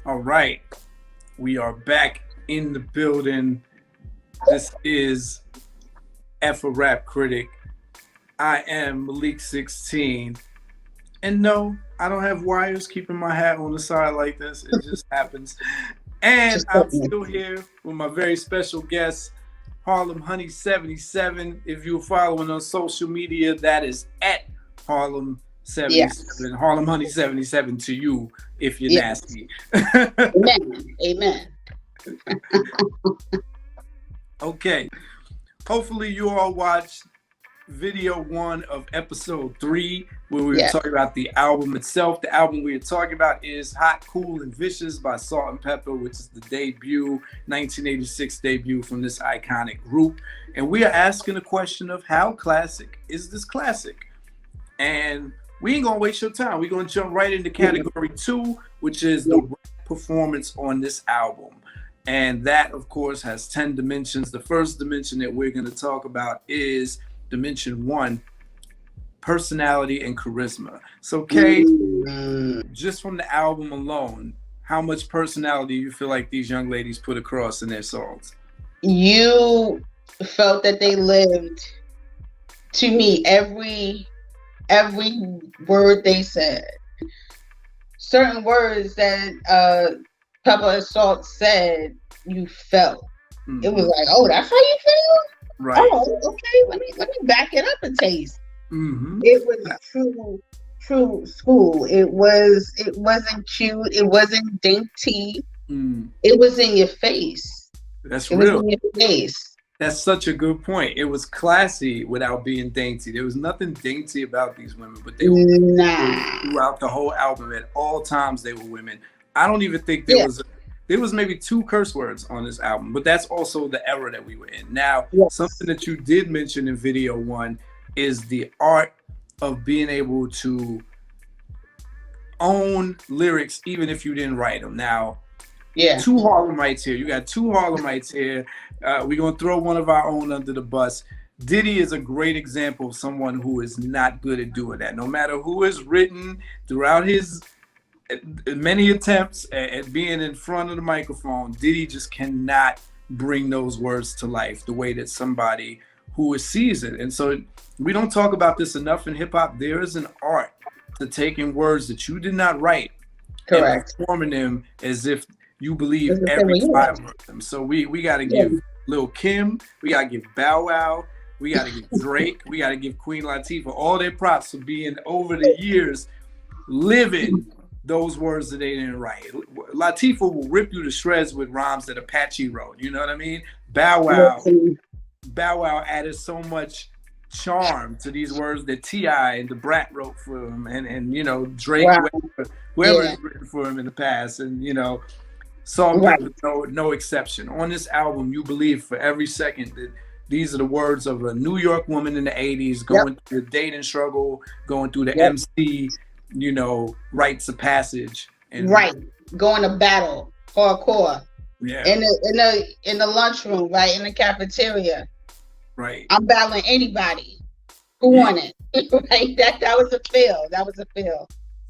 All right, we are back in the building. This is A RAP CRITIC. I am Malik 16. And no, I don't have wires keeping my hat on the side like this. It just happens. And Just I'm still here with my very special guest, Harlem Honey 77. If you're following on social media, that is at Harlem yes. 77. Harlem Honey 77 to you if you're Yes. nasty. Amen. Amen. Okay. Hopefully you all watched video 1 of episode 3 where we were Yes. talking about the album itself. The album we are talking about is Hot, Cool, and Vicious by Salt-N-Pepa, which is the debut, 1986 debut from this iconic group. And we are asking the question of how classic is this classic? And we ain't gonna waste your time. We're gonna jump right into category 2, which is the performance on this album. And that, of course, has 10 dimensions. The first dimension that we're going to talk about is dimension 1, personality and charisma. So, Kay, just from the album alone, how much personality do you feel like these young ladies put across in their songs? You felt that they lived, to me, every word they said. Certain words that Pepper and Salt said, you felt. Mm-hmm. It was like, oh, that's how you feel? Right. Oh, okay. Let me back it up a taste. Mm-hmm. It was true school. It wasn't cute. It wasn't dainty. It was in your face. That's real. Was in your face. That's such a good point. It was classy without being dainty. There was nothing dainty about these women, but they were throughout the whole album. At all times, they were women. I don't even think there was maybe 2 curse words on this album, but that's also the era that we were in. Now, something that you did mention in video 1 is the art of being able to own lyrics even if you didn't write them. Now, 2 Harlemites here. You got 2 Harlemites here. We're going to throw one of our own under the bus. Diddy is a great example of someone who is not good at doing that. No matter who has written throughout his many attempts at being in front of the microphone, Diddy just cannot bring those words to life the way that somebody who is seasoned. And so we don't talk about this enough in hip hop. There is an art to taking words that you did not write and performing them as if you believe every fiber of them. So we got to give Lil Kim, we got to give Bow Wow, we got to give Drake, we got to give Queen Latifah all their props for being over the years living those words that they didn't write. Latifah will rip you to shreds with rhymes that Apache wrote. You know what I mean? Bow Wow added so much charm to these words that T.I. and the Brat wrote for him, and you know, Drake, whoever has written for him in the past, and you know, Salt-N-Pepa, no exception. On this album, you believe for every second that these are the words of a New York woman in the 80s going through the dating struggle, going through the MC, you know, rites of passage, and going to battle hardcore. In the lunchroom, right, in the cafeteria. Right. I'm battling anybody who won it. Right? That was a fail. That was a fail.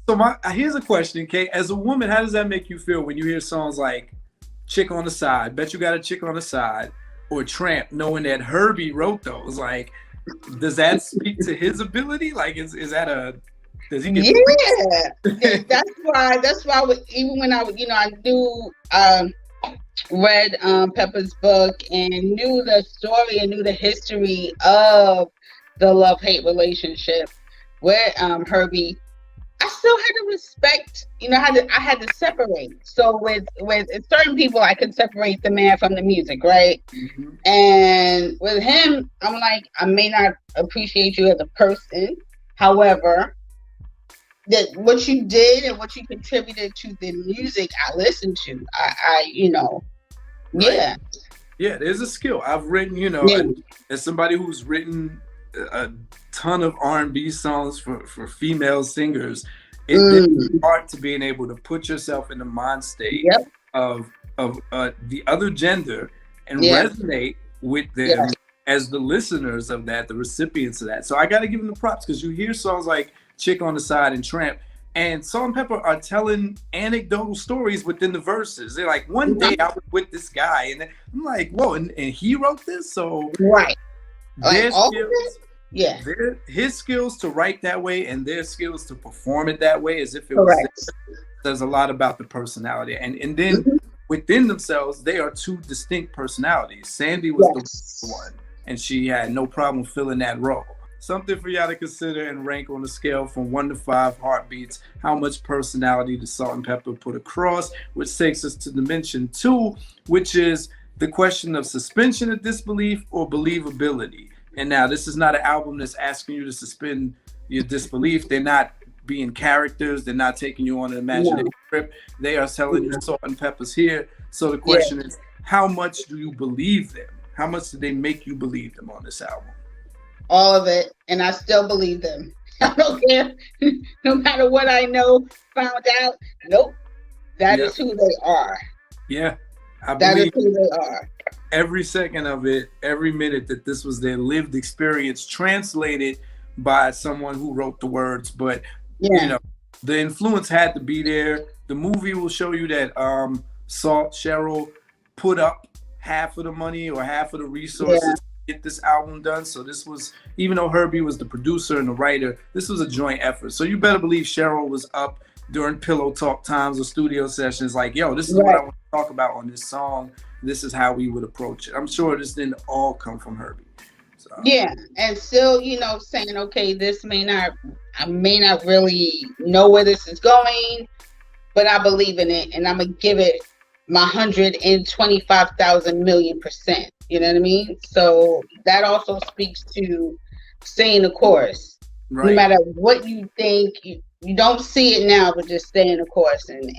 So here's a question, Kate. As a woman, how does that make you feel when you hear songs like Chick on the Side, Bet You Got a Chick on the Side, or Tramp, knowing that Herbie wrote those? Like, does that speak to his ability? Like, is that a... Does he get that's why even when I knew read Pepper's book and knew the story and knew the history of the love-hate relationship with Herbie, I still had to respect, I had to separate. So with certain people, I could separate the man from the music, right? Mm-hmm. And with him, I'm like, I may not appreciate you as a person. However, that what you did and what you contributed to the music I listened to, Yeah, there's a skill. I've written, as somebody who's written a ton of R&B songs for female singers, it's hard to being able to put yourself in the mind state of the other gender and resonate with them as the listeners of that, the recipients of that. So I got to give them the props, because you hear songs like Chick on the Side and Tramp, And Salt-N-Pepa are telling anecdotal stories within the verses. They're like, one day I was with this guy, and I'm like, whoa, and he wrote this? So right. Their Like, skills, yeah, his skills to write that way and their skills to perform it that way, as if it correct. was says a lot about the personality. And then within themselves, they are two distinct personalities. Sandy was the one, and she had no problem filling that role. Something for y'all to consider and rank on a scale from 1 to 5 heartbeats. How much personality does Salt-N-Pepa put across? Which takes us to dimension 2, which is the question of suspension of disbelief or believability. And now this is not an album that's asking you to suspend your disbelief. They're not being characters. They're not taking you on an imaginary trip. They are telling you Salt-N-Pepa's here. So the question is, how much do you believe them? How much do they make you believe them on this album? All of it, and I still believe them. I don't care. No matter what I know, found out. Nope. That is who they are. Yeah. That is who they are. Every second of it, every minute that this was their lived experience translated by someone who wrote the words. But you know, the influence had to be there. The movie will show you that Cheryl put up half of the money or half of the resources to get this album done. So this was, even though Herbie was the producer and the writer, this was a joint effort. So you better believe Cheryl was up during pillow talk times or studio sessions like, yo, this is what I want to talk about on this song. This is how we would approach it. I'm sure this didn't all come from Herbie. So. Yeah, and still, saying, okay, I may not really know where this is going, but I believe in it, and I'm gonna give it my 125,000 million %. You know what I mean? So that also speaks to staying the course. Right. No matter what you think, you don't see it now, but just staying the course and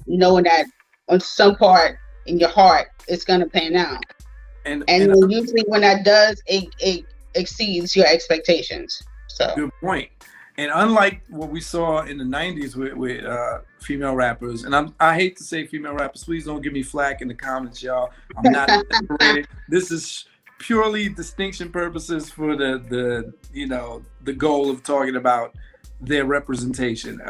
knowing that on some part in your heart, it's gonna pan out. And usually when that does, it exceeds your expectations. So good point. And unlike what we saw in the 90s with female rappers, and I hate to say female rappers, please don't give me flack in the comments, y'all. I'm not separated. This is purely distinction purposes for the goal of talking about their representation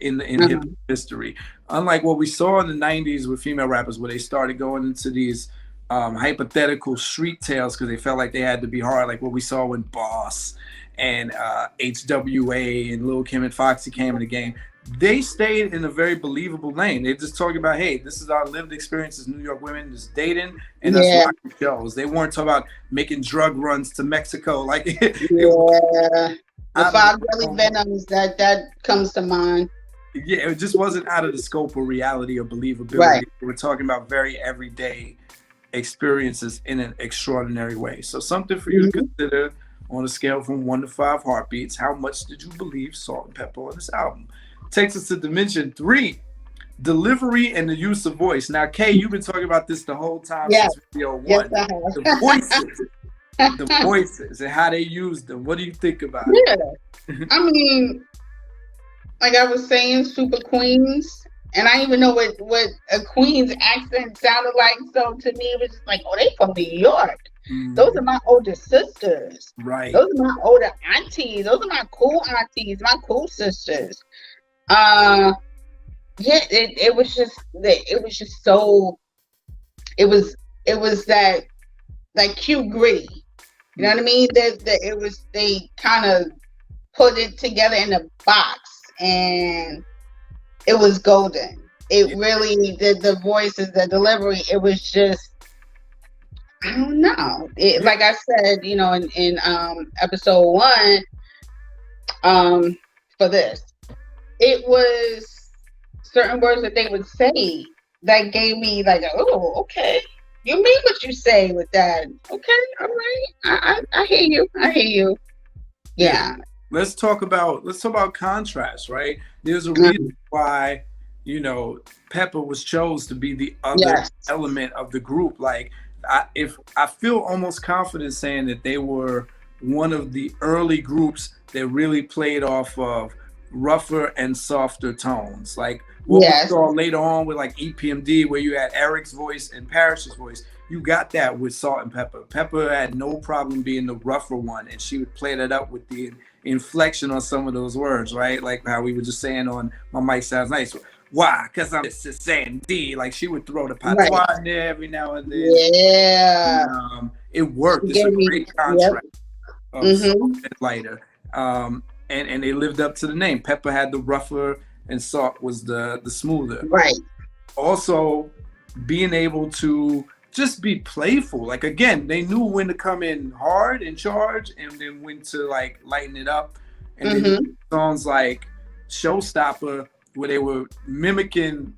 in hip history. Unlike what we saw in the 90s with female rappers, where they started going into these hypothetical street tales because they felt like they had to be hard, like what we saw when Boss and HWA and Lil' Kim and Foxy came in the game. They stayed in a very believable lane. They just talking about, hey, this is our lived experience as New York women, just dating, and that's rocking shows. They weren't talking about making drug runs to Mexico. Like, the 5 Deadly Venoms that comes to mind. Yeah, it just wasn't out of the scope of reality or believability. Right. We're talking about very everyday experiences in an extraordinary way. So something for you to consider on a scale from 1 to 5 heartbeats. How much did you believe Salt-N-Pepa on this album? Takes us to dimension 3, delivery and the use of voice. Now, Kay, you've been talking about this the whole time since video 1. Yes, I have. The voices. The voices and how they use them. What do you think about it? I mean, like I was saying, super queens. And I even know what a queen's accent sounded like. So to me, it was just like, oh, they from New York. Mm-hmm. Those are my older sisters. Right. Those are my older aunties. Those are my cool aunties, my cool sisters. It was that cute gritty. You know what I mean? They kind of put it together in a box, and it was golden. It really, the voices, the delivery, it was just, I don't know. Like I said, in episode 1, for this, it was certain words that they would say that gave me like, oh, okay. You mean what you say with that? Okay, all right. I hear you. I hear you. Yeah. Let's talk about contrast, right? There's a reason why, Peppa was chose to be the other element of the group. Like, I feel almost confident saying that they were one of the early groups that really played off of rougher and softer tones. Like what we saw later on with like EPMD, where you had Eric's voice and Parrish's voice. you got that with Salt-N-Pepa. Pepper had no problem being the rougher one, and she would play that up with the inflection on some of those words, right? Like how we were just saying on My Mic Sounds Nice. Why? Because I'm just saying D. Like she would throw the patois in there every now and then. Yeah. And, it worked. It's a great contrast of soft and lighter. And they lived up to the name. Pepper had the rougher and Salt was the smoother. Right. Also, being able to just be playful. Like, again, they knew when to come in hard and charge and then when to, like, lighten it up. And then songs like Showstopper, where they were mimicking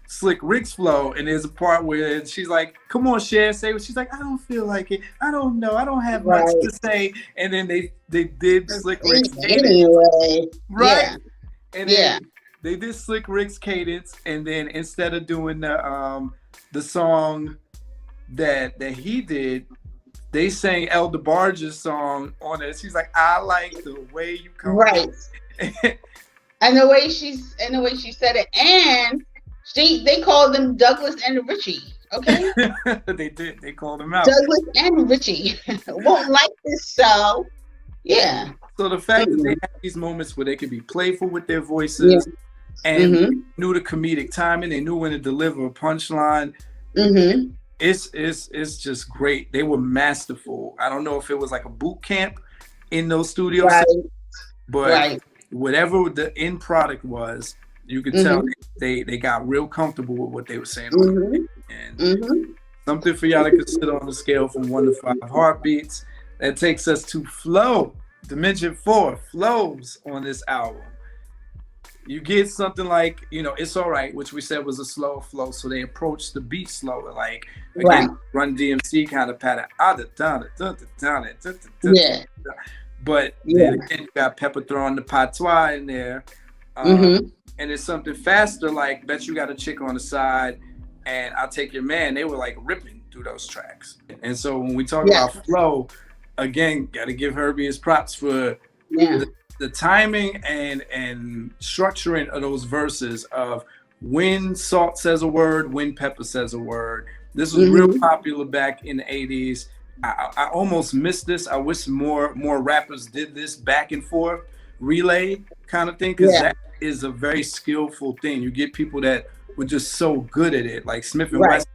Slick Rick's flow, and there's a part where she's like, come on, Cher, say what. She's like, I don't feel like it. I don't know. I don't have much to say. And then they did Slick Rick's cadence. Anyway. Right? Yeah. And then they did Slick Rick's cadence, and then instead of doing the song that he did, they sang El DeBarge's song on it. She's like, I like the way you come. Right. And the way she said it, and they called them Douglas and Richie. Okay. They did. They called them out. Douglas and Richie won't like this, so yeah. So the fact that they have these moments where they can be playful with their voices, and knew the comedic timing, they knew when to deliver a punchline. It's just great. They were masterful. I don't know if it was like a boot camp in those studios, but whatever the end product was, you could tell they got real comfortable with what they were saying. And something for y'all to consider on the scale from 1 to 5 heartbeats. That takes us to Flow. Dimension 4 flows on this album. You get something like, It's Alright, which we said was a slow flow, so they approached the beat slower. Like, again, Run DMC kind of pattern. But then again, you got Pepper throwing the patois in there. And it's something faster, like Bet You Got a Chick on the Side and I'll Take Your Man. They were like ripping through those tracks. And so when we talk about flow, again, got to give Herbie his props for the timing and structuring of those verses of when Salt says a word, when Pepper says a word. This was real popular back in the 80s. I almost missed this. I wish more rappers did this back and forth relay kind of thing, because that is a very skillful thing. You get people that were just so good at it, like Smith and Wesson.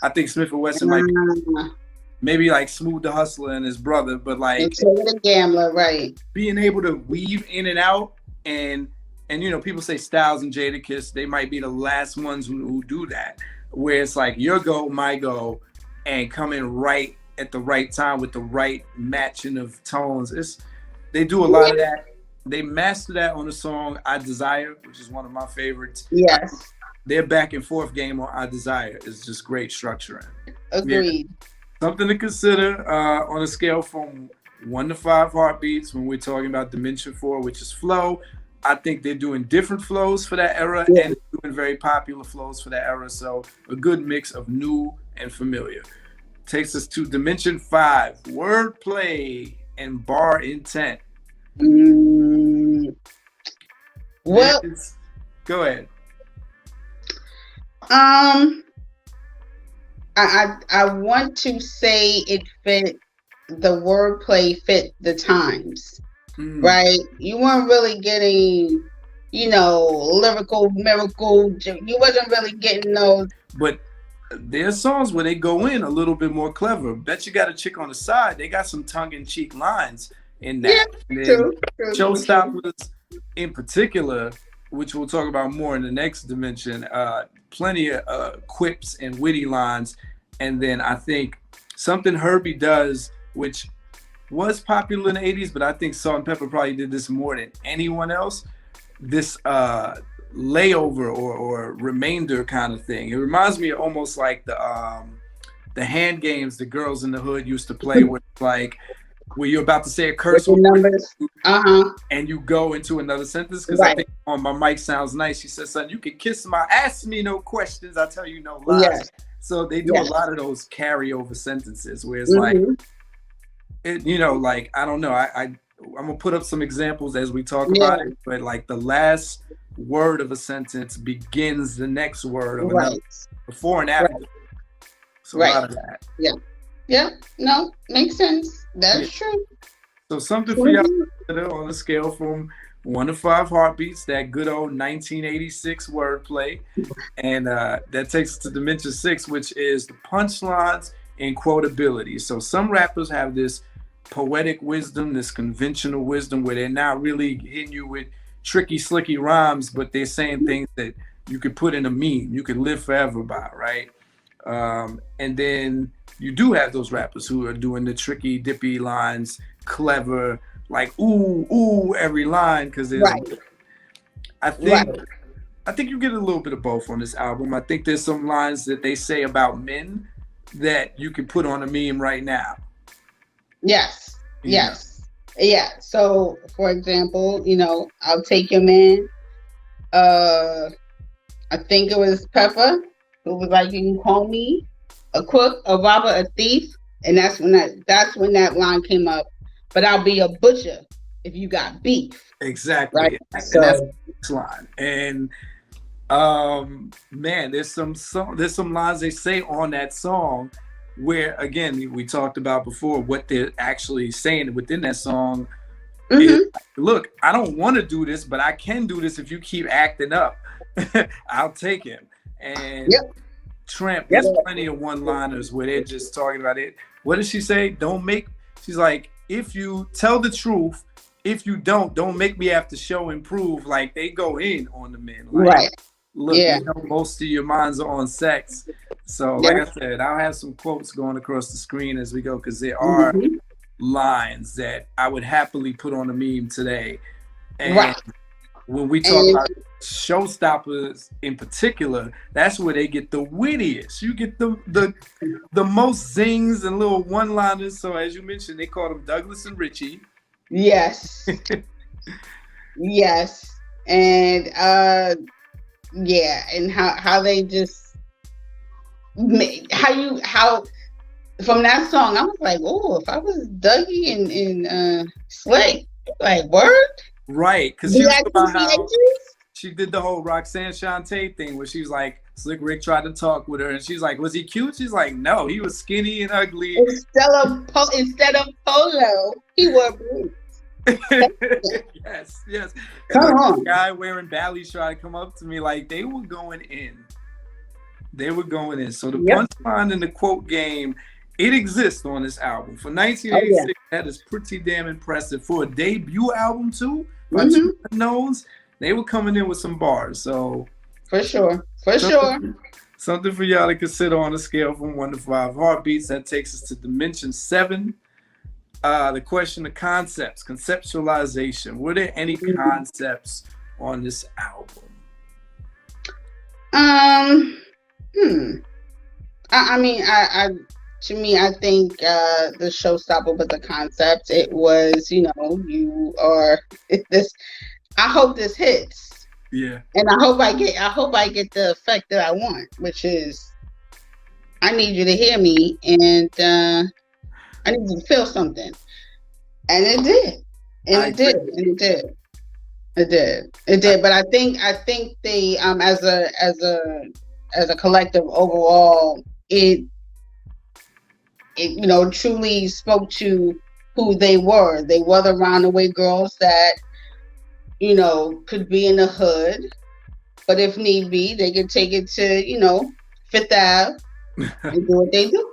I think Smith and Wesson might be maybe like Smooth the Hustler and his brother, but like the Gambler, being able to weave in and out, and people say Styles and Jadakiss, they might be the last ones who do that, where it's like your go, my go, and come in right at the right time with the right matching of tones. They do a lot of that. They master that on the song I Desire, which is one of my favorites. Yes. Their back and forth game on I Desire is just great structuring. Agreed. Yeah. Something to consider on a scale from 1 to 5 heartbeats when we're talking about Dimension 4, which is flow. I think they're doing different flows for that era and doing very popular flows for that era. So a good mix of new and familiar. Takes us to Dimension 5, wordplay and bar intent. Well, go ahead. I want to say it fit, the wordplay fit the times, right? You weren't really getting, lyrical miracle. You wasn't really getting those. But there's songs where they go in a little bit more clever. Bet You Got a Chick on the Side. They got some tongue-in-cheek lines in that. Yeah, true. Showstoppers in particular, which we'll talk about more in the next dimension, plenty of quips and witty lines. And then I think something Herbie does, which was popular in the 80s, but I think Salt-N-Pepa probably did this more than anyone else, this layover or remainder kind of thing. It reminds me of almost like the hand games the girls in the hood used to play with, like where you're about to say a curse word and you go into another sentence. Because I think on My Mic Sounds Nice, she says, son, you can kiss my ass, me no questions, I tell you no lies. Yes. So they do a lot of those carryover sentences where it's like, like, I don't know, I'm gonna put up some examples as we talk about it, but like the last word of a sentence begins the next word of another, before and after. a lot of that. Yeah. No, makes sense. That's true. So something for y'all on a scale from 1 to 5 heartbeats, that good old 1986 wordplay. And that takes us to dimension 6, which is the punchlines and quotability. So some rappers have this poetic wisdom, this conventional wisdom, where they're not really hitting you with tricky, slicky rhymes, but they're saying things that you could put in a meme, you could live forever by, right? And then you do have those rappers who are doing the tricky, dippy lines, clever, like ooh every line, because there's I think you get a little bit of both on this album. I think there's some lines that they say about men that you can put on a meme right now. Yes. Yeah. So for example, I'll take your man. I think it was Peppa who was like, you can call me a crook, a robber, a thief, and that's when that line came up. But I'll be a butcher if you got beef. Exactly. Right? And that's the line. And man, there's some lines they say on that song where, again, we talked about before what they're actually saying within that song. Is, look, I don't want to do this, but I can do this if you keep acting up. I'll take him. And Tramp, there's plenty of one-liners where they're just talking about it. What does she say? She's like, if you tell the truth, if you don't make me have to show and prove. Like, they go in on the men. Like, look, most of your minds are on sex. So, like I said, I'll have some quotes going across the screen as we go, because there are lines that I would happily put on a meme today. And when we talk about showstoppers in particular, that's where they get the wittiest. You get the most zings and little one-liners. So as you mentioned, they call them Douglas and Richie. Yes. Yes. And and how they just how from that song, I was like, oh, if I was Dougie and Slay, like, word? Right, because she did the whole Roxanne Shante thing where she was like, Slick Rick tried to talk with her, and she's like, was he cute? She's like, no, he was skinny and ugly. Instead of polo, he wore boots. Yes. Come on. The guy wearing Bally's tried to come up to me, like, they were going in. So the punchline and the quote game, it exists on this album. For 1986, that is pretty damn impressive. For a debut album, too, by two unknowns, they were coming in with some bars. So for sure. Something for y'all to consider on a scale from 1 to 5 heartbeats. That takes us to dimension 7. The question of concepts, conceptualization. Were there any concepts on this album? I mean, to me, I think the showstopper with the concept, it was, you are this. I hope this hits. Yeah. And I hope I get the effect that I want, which is, I need you to hear me, and I need you to feel something. And it did. It did. But I think they as a collective overall, it truly spoke to who they were. They were the roundaway girls that, could be in the hood, but if need be, they could take it to, Fifth Ave and do what they do.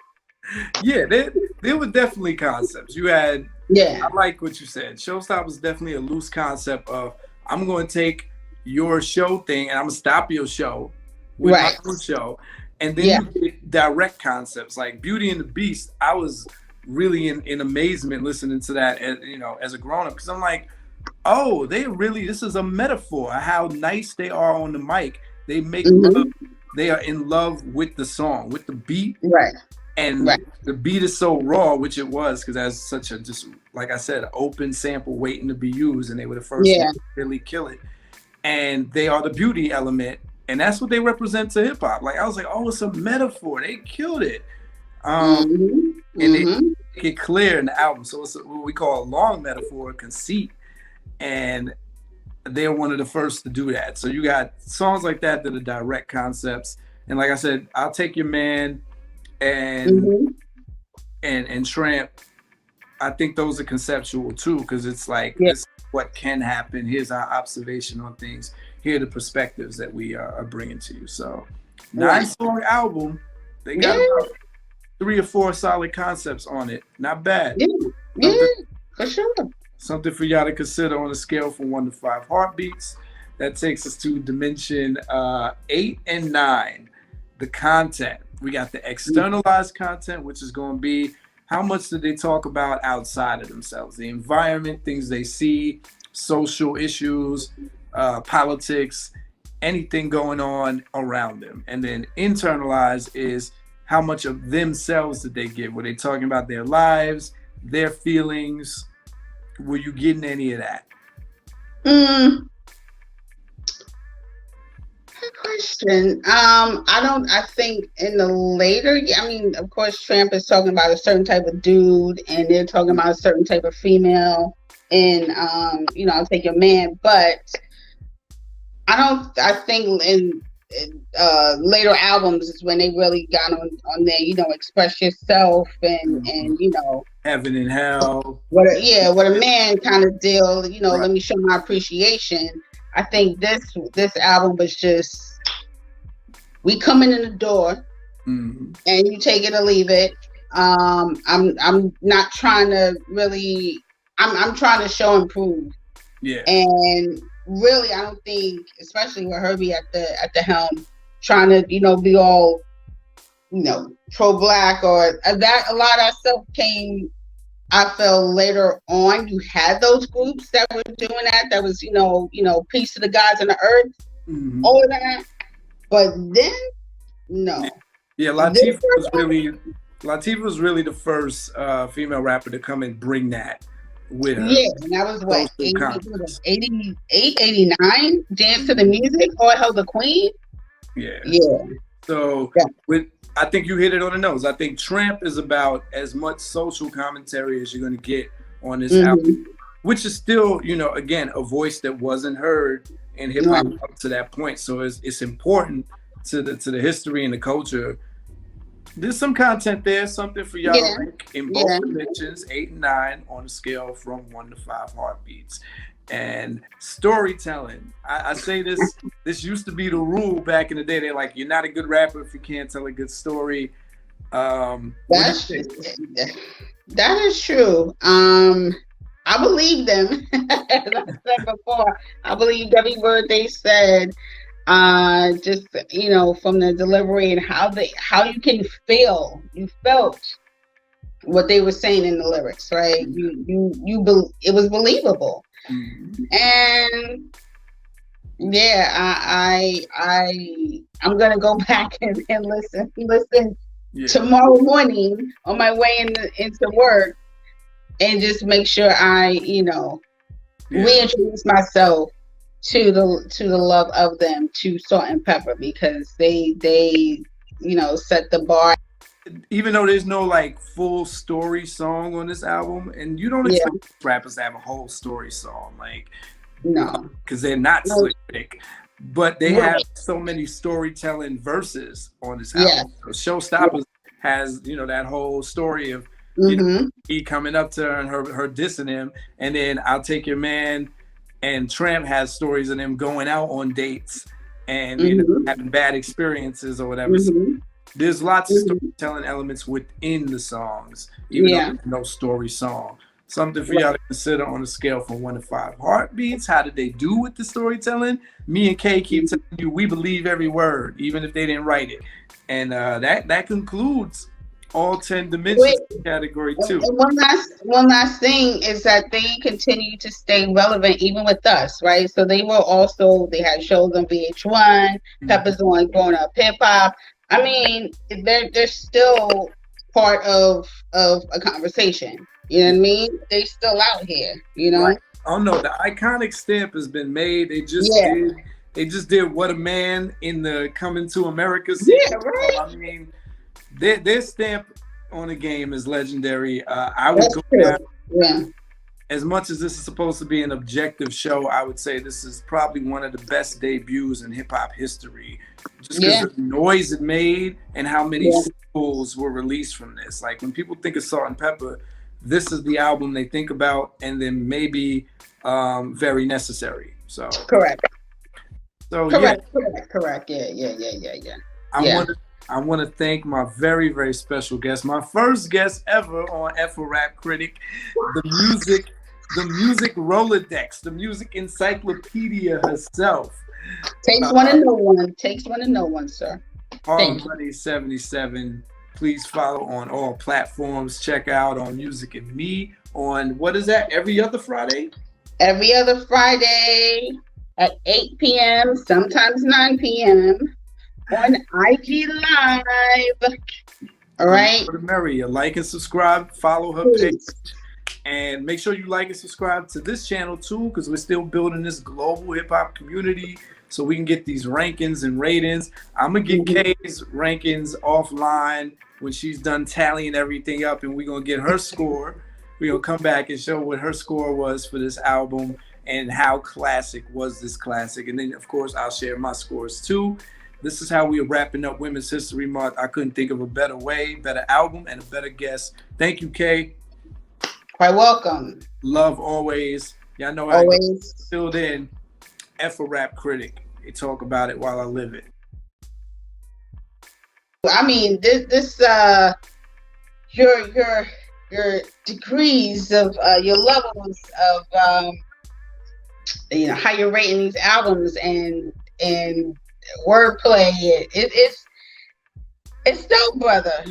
Yeah, there were definitely concepts. You had, I like what you said. Showstop was definitely a loose concept of, I'm going to take your show thing and I'm going to stop your show with my own show. And then you get direct concepts like Beauty and the Beast. I was really in amazement listening to that, as a grown-up, because I'm like, oh, this is a metaphor of how nice they are on the mic. They make love, they are in love with the song, with the beat. Right. And the beat is so raw, which it was, because that's such a, just like I said, open sample waiting to be used, and they were the first to really kill it. And they are the beauty element, and that's what they represent to hip hop. Like, I was like, oh, it's a metaphor. They killed it. And they make it clear in the album. So it's what we call a long metaphor, conceit. And they're one of the first to do that. So you got songs like that that are direct concepts. And like I said, I'll Take Your Man. and and Tramp. I think those are conceptual too, because it's like this is what can happen. Here's our observation on things. Here are the perspectives that we are bringing to you. So, 9-song album. They got about 3 or 4 solid concepts on it. Not bad. Yeah, for sure. Something for y'all to consider on a scale from 1 to 5 heartbeats. That takes us to dimension 8 and 9. The content. We got the externalized content, which is going to be how much do they talk about outside of themselves? The environment, things they see, social issues, politics, anything going on around them. And then internalized is how much of themselves did they give? Were they talking about their lives, their feelings? Were you getting any of that? Good question. I think in the later, I mean, of course, Tramp is talking about a certain type of dude, and they're talking about a certain type of female, and I'll take your man, but I think in later albums is when they really got on there, express yourself and heaven and hell. What a man kind of deal, let me show my appreciation. I think this album was just, we coming in the door and you take it or leave it. I'm not trying to really, I'm trying to show and prove. Yeah. And really, I don't think, especially with Herbie at the helm, trying to, be all, pro-black or that. A lot of that stuff came, I felt, later on. You had those groups that were doing that. That was, peace to the gods and the earth, all of that. But then, no. Yeah, Latifah was really the first female rapper to come and bring that with her. Yeah, and that was what, 88, 89? Dance to the Music, All Hail the Queen? Yeah. So I think you hit it on the nose. I think Tramp is about as much social commentary as you're going to get on this album, which is still, again, a voice that wasn't heard in hip hop up to that point. So it's important to the history and the culture. There's some content there, something for y'all to rank in both dimensions, 8 and 9 on a scale from 1 to 5 heartbeats. And storytelling, I say this used to be the rule back in the day. They're like, you're not a good rapper if you can't tell a good story. That is true. I believe them. As I said before, I believed every word they said. Just from the delivery and how you can feel. You felt what they were saying in the lyrics, right? It was believable. And I'm gonna go back and listen tomorrow morning on my way into work, and just make sure I reintroduce myself to the love of them, to Salt-N-Pepa, because they set the bar. Even though there's no full story song on this album, and you don't expect rappers to have a whole story song, no, because they're not slick, but they have so many storytelling verses on this album. So Showstoppers has that whole story of he coming up to her and her dissing him, and then I'll Take Your Man. And Tramp has stories of them going out on dates and having bad experiences or whatever. So there's lots of storytelling elements within the songs, even though there's no story song. Something for y'all to consider on a scale from 1 to 5 heartbeats. How did they do with the storytelling? Me and Kay keep telling you we believe every word, even if they didn't write it. And that concludes all 10 dimensions category 2. And one last thing is that they continue to stay relevant even with us, right? So they had shows on VH1, Pepper's on Growing Up Hip Hop. I mean, they're still part of a conversation. You know what I mean? They still out here, Right. Oh no, the iconic stamp has been made. They just did What a Man in the Coming to America series. Yeah, right. I mean, their stamp on the game is legendary. I would go down as much as this is supposed to be an objective show, I would say this is probably one of the best debuts in hip hop history, just because of the noise it made and how many singles were released from this. Like when people think of Salt-N-Pepa, this is the album they think about, and then maybe Very Necessary. So correct. So correct. Yeah. I want to thank my very, very special guest, my first guest ever on A RAP Critic, the music Rolodex, the music encyclopedia herself. Takes one to know one. Takes one to know one, sir. Harlem Money 77. Please follow on all platforms. Check out on Music and Me on, what is that, every other Friday? Every other Friday at 8 p.m., sometimes 9 p.m. on IG Live. All right. Mary, like and subscribe, follow her page, and make sure you like and subscribe to this channel too, because we're still building this global hip hop community so we can get these rankings and ratings. I'm gonna get Kay's rankings offline when she's done tallying everything up, and we're gonna get her score. We're gonna come back and show what her score was for this album and how classic was this classic. And then of course I'll share my scores too. This is how we're wrapping up Women's History Month. I couldn't think of a better way, better album, and a better guest. Thank you, Kay. Quite welcome. Love always. Y'all know always. Till then, A RAP Critic. They talk about it while I live it. I mean, your degrees of your levels of how you're rating these albums and wordplay. It's dope, brother.